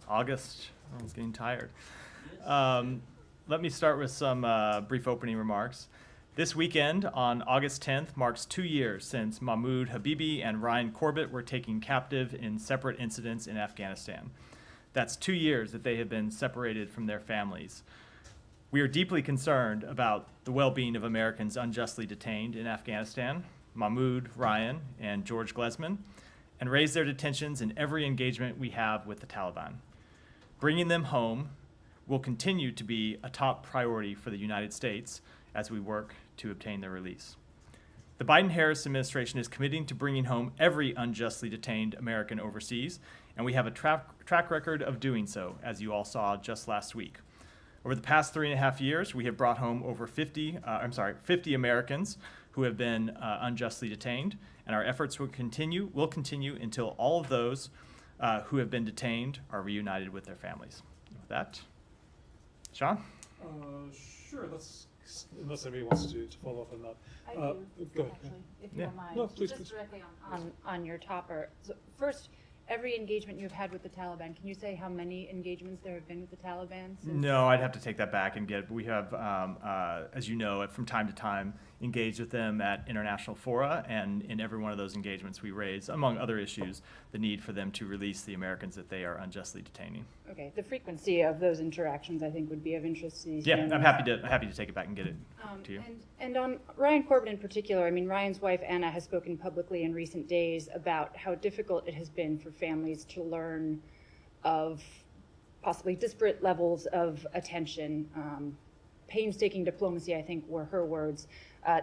August. I was getting tired. Let me start with some brief opening remarks. This weekend, on August 10th, marks 2 years since Mmoud, Habibi, and Ryan Corbett were taken captive in separate incidents in Afghanistan. That's 2 years that they have been separated from their families. We are deeply concerned about the well-being of Americans unjustly detained in Afghanistan, Mmoud, Ryan, and George Glesman, and raise their detentions in every engagement we have with the Taliban. Bringing them home will continue to be a top priority for the United States as we work to obtain their release. The Biden-Harris administration is committing to bringing home every unjustly detained American overseas, and we have a track record of doing so, as you all saw just last week. Over the past 3.5 years, we have brought home over 50 Americans who have been unjustly detained, and our efforts will continue until all of those who have been detained are reunited with their families. With that, Sean? Sure, unless anybody wants to follow up on that. I do, Go ahead. actually, if you Yeah. don't mind. No, please, Just please. directly on your topper. So first, every engagement you've had with the Taliban, can you say how many engagements there have been with the Taliban? No, I'd have to take that back and we have, as you know, from time to time, engaged with them at international fora, and in every one of those engagements we raise, among other issues, the need for them to release the Americans that they are unjustly detaining. Okay, the frequency of those interactions, I think, would be of interest to these Yeah, families. I'm happy to take it back and get it to you. And on Ryan Corbett in particular, I mean, Ryan's wife, Anna, has spoken publicly in recent days about how difficult it has been for families to learn of possibly disparate levels of attention. Painstaking diplomacy, I think, were her words,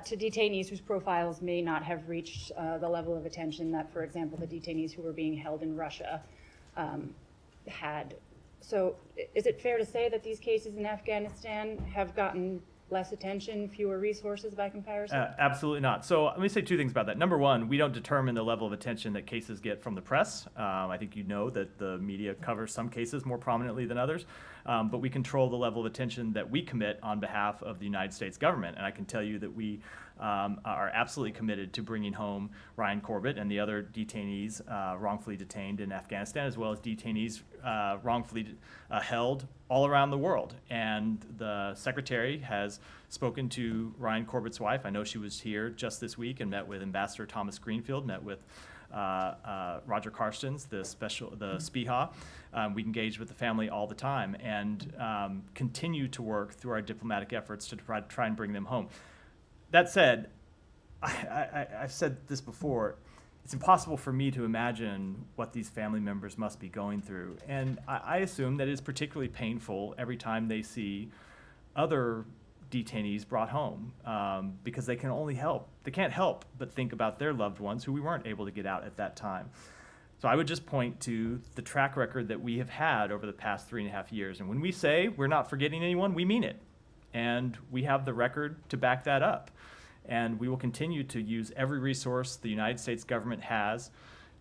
to detainees whose profiles may not have reached the level of attention that, for example, the detainees who were being held in Russia had. So is it fair to say that these cases in Afghanistan have gotten less attention, fewer resources by comparison? Absolutely not. So let me say two things about that. Number one, we don't determine the level of attention that cases get from the press. I think you know that the media covers some cases more prominently than others, but we control the level of attention that we commit on behalf of the United States government. And I can tell you that we are absolutely committed to bringing home Ryan Corbett and the other detainees wrongfully detained in Afghanistan, as well as detainees wrongfully held all around the world. And the Secretary has spoken to Ryan Corbett's wife. I know she was here just this week and met with Ambassador Thomas Greenfield, met with Roger Carstens, the SPIHA. We engage with the family all the time and continue to work through our diplomatic efforts to try and bring them home. That said, I've said this before, it's impossible for me to imagine what these family members must be going through. And I assume that it's particularly painful every time they see other detainees brought home because they can't help but think about their loved ones who we weren't able to get out at that time. So I would just point to the track record that we have had over the past 3.5 years. And when we say we're not forgetting anyone, we mean it. And we have the record to back that up. And we will continue to use every resource the United States government has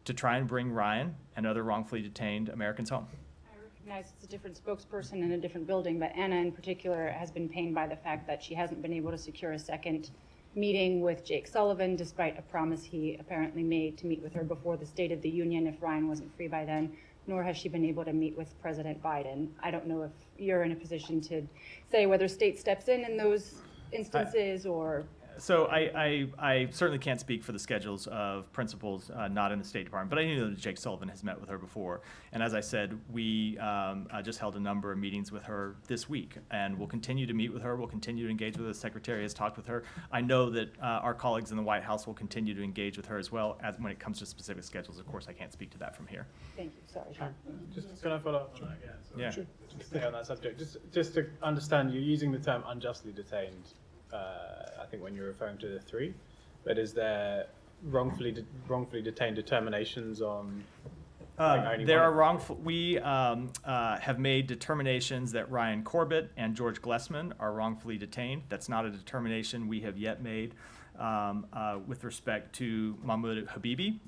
to try and bring Ryan and other wrongfully detained Americans home. I recognize it's a different spokesperson in a different building, but Anna in particular has been pained by the fact that she hasn't been able to secure a second meeting with Jake Sullivan, despite a promise he apparently made to meet with her before the State of the Union if Ryan wasn't free by then, nor has she been able to meet with President Biden. I don't know if you're in a position to say whether state steps in those instances or... So I certainly can't speak for the schedules of principals not in the State Department, but I know that Jake Sullivan has met with her before. And as I said, we just held a number of meetings with her this week, and we'll continue to meet with her. We'll continue to engage with her. The Secretary has talked with her. I know that our colleagues in the White House will continue to engage with her as well as when it comes to specific schedules. Of course, I can't speak to that from here. Thank you. Sorry, Sean. Just can I follow up on that again? So Yeah. Just to stay on that subject. Just to understand, you're using the term unjustly detained. I think when you're referring to the three, but is there wrongfully detained determinations on? There are wrongful. We have made determinations that Ryan Corbett and George Glesman are wrongfully detained. That's not a determination we have yet made with respect to Mmoud Habibi,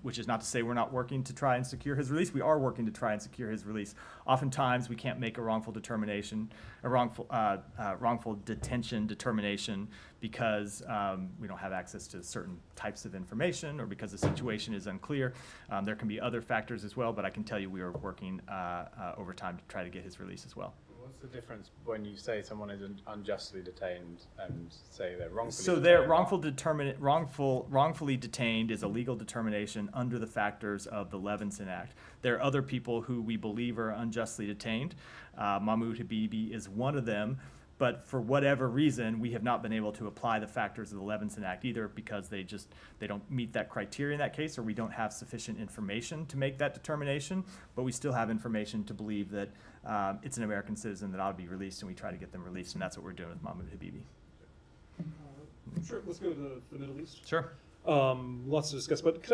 which is not to say we're not working to try and secure his release. We are working to try and secure his release. Oftentimes, we can't make a wrongful detention determination because we don't have access to certain types of information or because the situation is unclear. There can be other factors as well, but I can tell you we are working overtime to try to get his release as well. What's the difference when you say someone is unjustly detained and say they're wrongfully So detained? they're wrongfully detained is a legal determination under the factors of the Levinson Act. There are other people who we believe are unjustly detained. Mmoud Habibi is one of them, but for whatever reason, we have not been able to apply the factors of the Levinson Act, either because they don't meet that criteria in that case, or we don't have sufficient information to make that determination, but we still have information to believe that it's an American citizen that ought to be released, and we try to get them released, and that's what we're doing with Mmoud Habibi. Sure, let's go to the Middle East. Sure. Lots to discuss, but